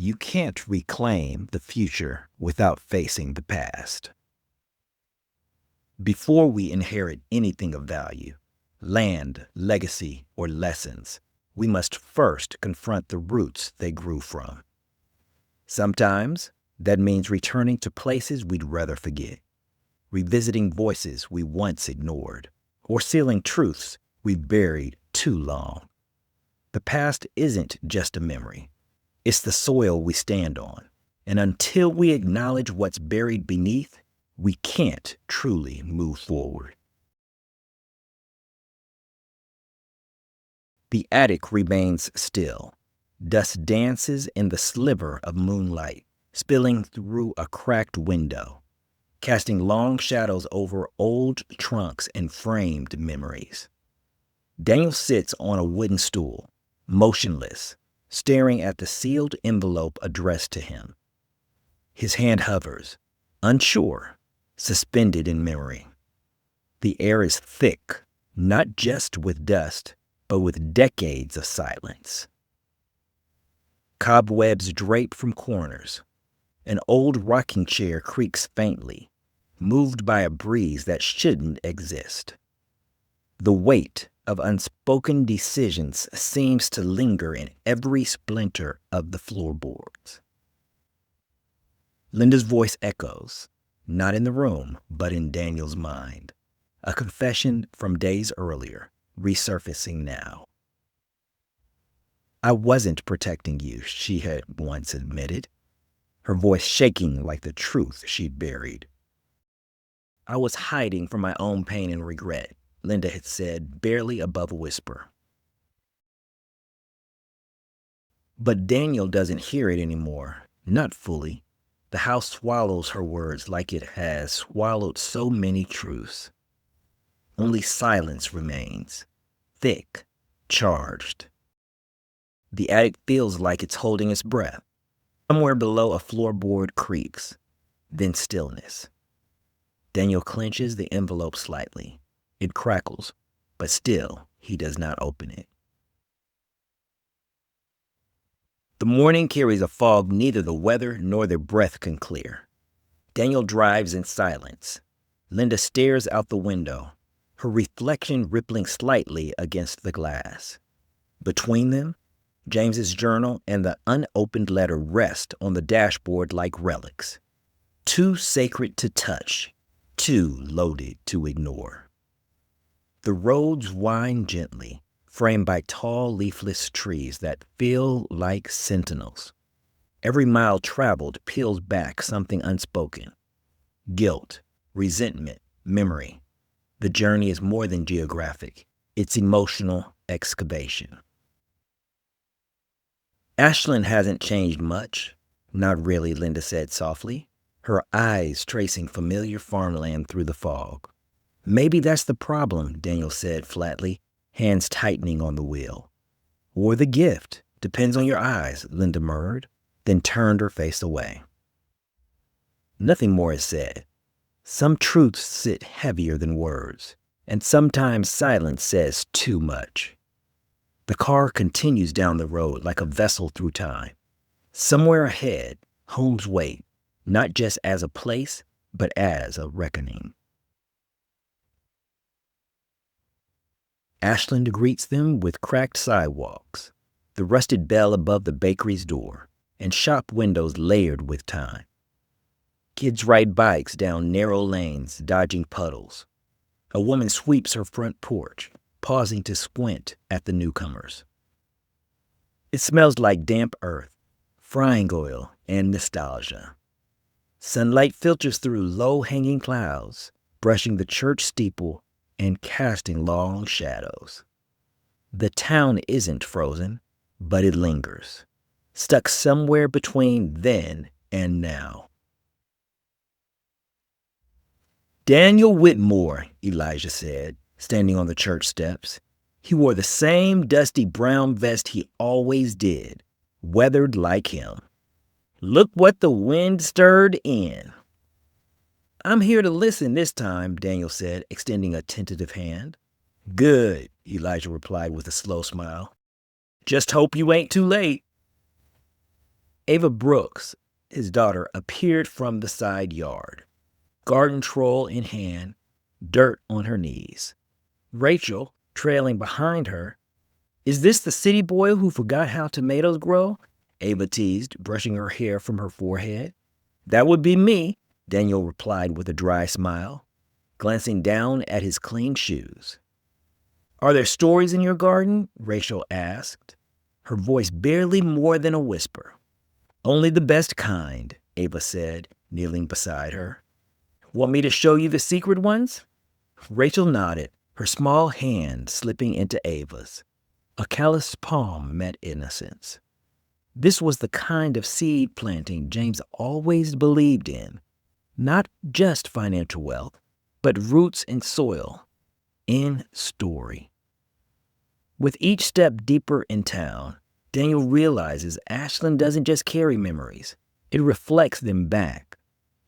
You can't reclaim the future without facing the past. Before we inherit anything of value, land, legacy, or lessons, we must first confront the roots they grew from. Sometimes that means returning to places we'd rather forget, revisiting voices we once ignored, or sealing truths we buried too long. The past isn't just a memory. It's the soil we stand on. And until we acknowledge what's buried beneath, we can't truly move forward. The attic remains still. Dust dances in the sliver of moonlight, spilling through a cracked window, casting long shadows over old trunks and framed memories. Daniel sits on a wooden stool, motionless, staring at the sealed envelope addressed to him. His hand hovers, unsure, suspended in memory. The air is thick, not just with dust, but with decades of silence. Cobwebs drape from corners. An old rocking chair creaks faintly, moved by a breeze that shouldn't exist. The weight of unspoken decisions seems to linger in every splinter of the floorboards. Linda's voice echoes, not in the room, but in Daniel's mind. A confession from days earlier, resurfacing now. "I wasn't protecting you," she had once admitted, her voice shaking like the truth she'd buried. "I was hiding from my own pain and regret," Linda had said, barely above a whisper. But Daniel doesn't hear it anymore, not fully. The house swallows her words like it has swallowed so many truths. Only silence remains, thick, charged. The attic feels like it's holding its breath. Somewhere below a floorboard creaks, then stillness. Daniel clenches the envelope slightly. It crackles, but still he does not open it. The morning carries a fog neither the weather nor their breath can clear. Daniel drives in silence. Linda stares out the window, her reflection rippling slightly against the glass. Between them, James's journal and the unopened letter rest on the dashboard like relics. Too sacred to touch, too loaded to ignore. The roads wind gently, framed by tall leafless trees that feel like sentinels. Every mile traveled peels back something unspoken. Guilt, resentment, memory. The journey is more than geographic. It's emotional excavation. Ashlyn hasn't changed much. Not really, Linda said softly, her eyes tracing familiar farmland through the fog. Maybe that's the problem, Daniel said flatly, hands tightening on the wheel. Or the gift. Depends on your eyes, Linda murmured, then turned her face away. Nothing more is said. Some truths sit heavier than words, and sometimes silence says too much. The car continues down the road like a vessel through time. Somewhere ahead, homes wait, not just as a place, but as a reckoning. Ashland greets them with cracked sidewalks, the rusted bell above the bakery's door, and shop windows layered with time. Kids ride bikes down narrow lanes, dodging puddles. A woman sweeps her front porch, pausing to squint at the newcomers. It smells like damp earth, frying oil, and nostalgia. Sunlight filters through low-hanging clouds, brushing the church steeple and casting long shadows. The town isn't frozen, but it lingers, stuck somewhere between then and now. "Daniel Whitmore," Elijah said, standing on the church steps. He wore the same dusty brown vest he always did, weathered like him. "Look what the wind stirred in." "I'm here to listen this time," Daniel said, extending a tentative hand. "Good," Elijah replied with a slow smile. "Just hope you ain't too late." Ava Brooks, his daughter, appeared from the side yard, garden trowel in hand, dirt on her knees. Rachel, trailing behind her, "Is this the city boy who forgot how tomatoes grow?" Ava teased, brushing her hair from her forehead. "That would be me," Daniel replied with a dry smile, glancing down at his clean shoes. "Are there stories in your garden?" Rachel asked, her voice barely more than a whisper. "Only the best kind," Ava said, kneeling beside her. "Want me to show you the secret ones?" Rachel nodded, her small hand slipping into Ava's. A calloused palm met innocence. This was the kind of seed planting James always believed in. Not just financial wealth, but roots in soil, in story. With each step deeper in town, Daniel realizes Ashland doesn't just carry memories. It reflects them back,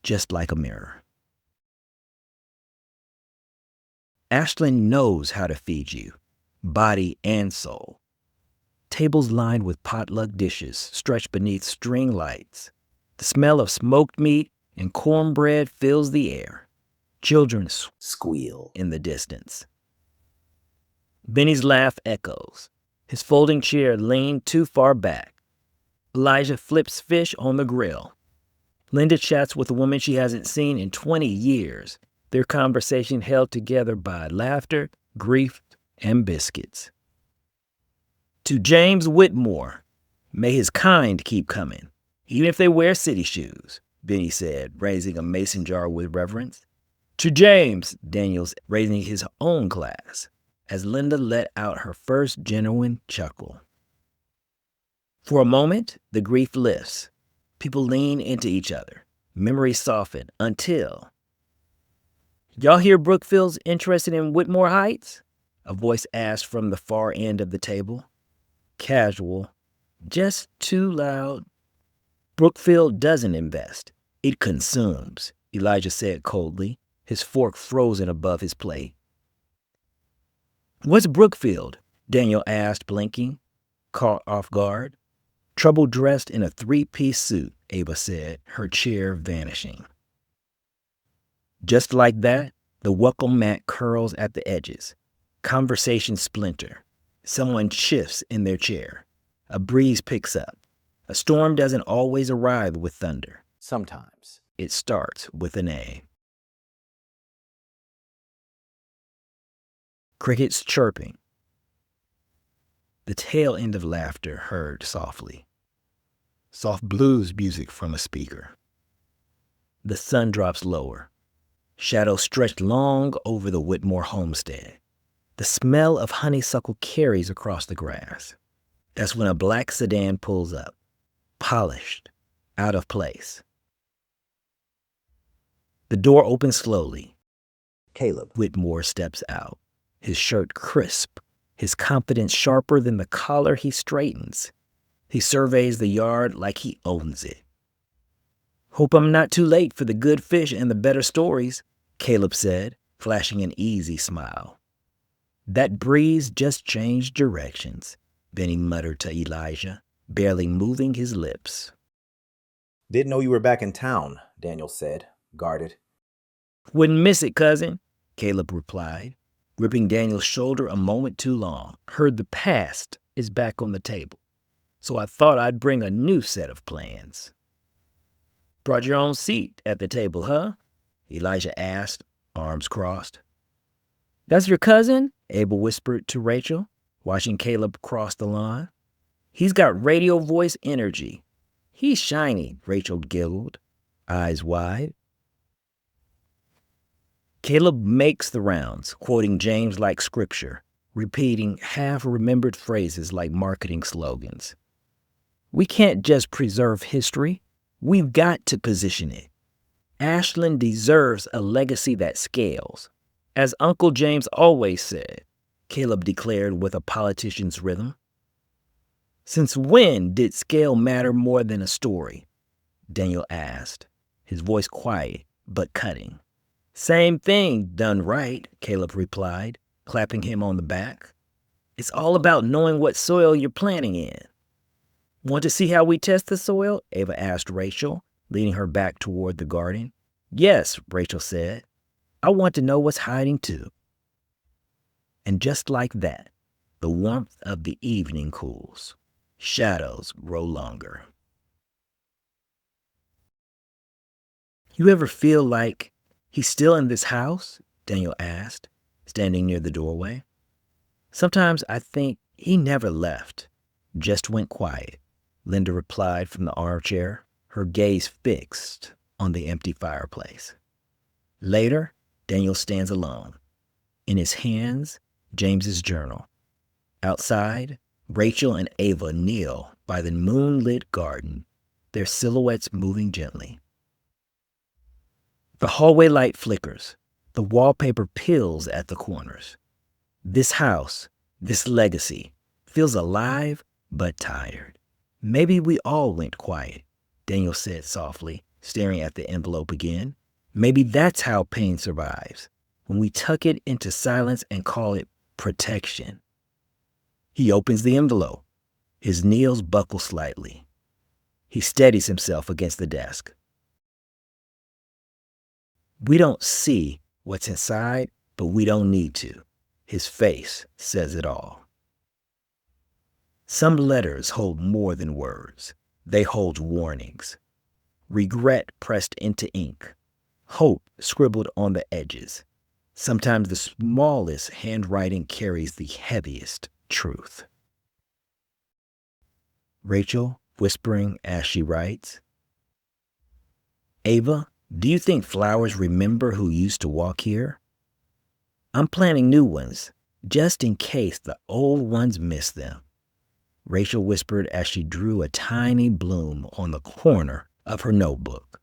just like a mirror. Ashland knows how to feed you, body and soul. Tables lined with potluck dishes stretch beneath string lights. The smell of smoked meat and cornbread fills the air. Children squeal in the distance. Benny's laugh echoes. His folding chair leaned too far back. Elijah flips fish on the grill. Linda chats with a woman she hasn't seen in 20 years, their conversation held together by laughter, grief, and biscuits. To James Whitmore, may his kind keep coming, even if they wear city shoes, Benny said, raising a mason jar with reverence. To James, Daniel's raising his own glass, as Linda let out her first genuine chuckle. For a moment, the grief lifts. People lean into each other. Memories soften until... "Y'all hear Brookfield's interested in Whitmore Heights?" a voice asked from the far end of the table. Casual, just too loud. "Brookfield doesn't invest. It consumes," Elijah said coldly, his fork frozen above his plate. "What's Brookfield?" Daniel asked, blinking, caught off guard. "Trouble dressed in a three-piece suit," Ava said, her chair vanishing. Just like that, the welcome mat curls at the edges. Conversations splinter. Someone shifts in their chair. A breeze picks up. A storm doesn't always arrive with thunder. Sometimes it starts with an A. Crickets chirping. The tail end of laughter heard softly. Soft blues music from a speaker. The sun drops lower. Shadows stretch long over the Whitmore homestead. The smell of honeysuckle carries across the grass. That's when a black sedan pulls up, polished, out of place. The door opens slowly. Caleb Whitmore steps out, his shirt crisp, his confidence sharper than the collar he straightens. He surveys the yard like he owns it. "Hope I'm not too late for the good fish and the better stories," Caleb said, flashing an easy smile. "That breeze just changed directions," Benny muttered to Elijah, barely moving his lips. "Didn't know you were back in town," Daniel said, guarded. "Wouldn't miss it, cousin," Caleb replied, gripping Daniel's shoulder a moment too long. "Heard the past is back on the table, so I thought I'd bring a new set of plans." "Brought your own seat at the table, huh?" Elijah asked, arms crossed. "That's your cousin?" Abel whispered to Rachel, watching Caleb cross the lawn. "He's got radio voice energy." "He's shiny," Rachel giggled, eyes wide. Caleb makes the rounds, quoting James like scripture, repeating half-remembered phrases like marketing slogans. "We can't just preserve history. We've got to position it. Ashland deserves a legacy that scales. As Uncle James always said," Caleb declared with a politician's rhythm. "Since when did scale matter more than a story?" Daniel asked, his voice quiet but cutting. "Same thing, done right," Caleb replied, clapping him on the back. "It's all about knowing what soil you're planting in." Want to see how we test the soil? Ava asked Rachel, leading her back toward the garden. Yes, Rachel said. I want to know what's hiding too. And just like that, the warmth of the evening cools. Shadows grow longer. You ever feel like he's still in this house? Daniel asked, standing near the doorway. Sometimes I think he never left, just went quiet, Linda replied from the armchair, her gaze fixed on the empty fireplace. Later, Daniel stands alone. In his hands, James's journal. Outside, Rachel and Ava kneel by the moonlit garden, their silhouettes moving gently. The hallway light flickers. The wallpaper peels at the corners. This house, this legacy, feels alive but tired. Maybe we all went quiet, Daniel said softly, staring at the envelope again. Maybe that's how pain survives, when we tuck it into silence and call it protection. He opens the envelope. His knees buckle slightly. He steadies himself against the desk. We don't see what's inside, but we don't need to. His face says it all. Some letters hold more than words. They hold warnings. Regret pressed into ink. Hope scribbled on the edges. Sometimes the smallest handwriting carries the heaviest truth. Rachel, whispering as she writes, Ava, do you think flowers remember who used to walk here? I'm planting new ones, just in case the old ones miss them. Rachel whispered as she drew a tiny bloom on the corner of her notebook.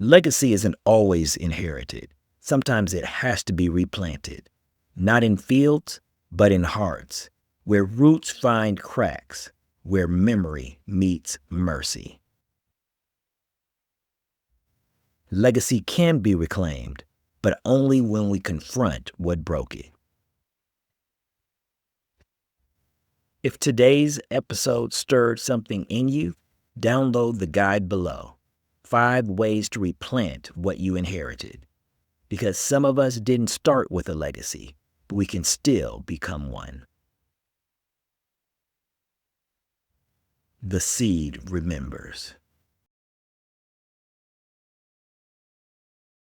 Legacy isn't always inherited. Sometimes it has to be replanted. Not in fields, but in hearts, where roots find cracks, where memory meets mercy. Legacy can be reclaimed, but only when we confront what broke it. If today's episode stirred something in you, download the guide below. 5 ways to replant what you inherited. Because some of us didn't start with a legacy, but we can still become one. The seed remembers.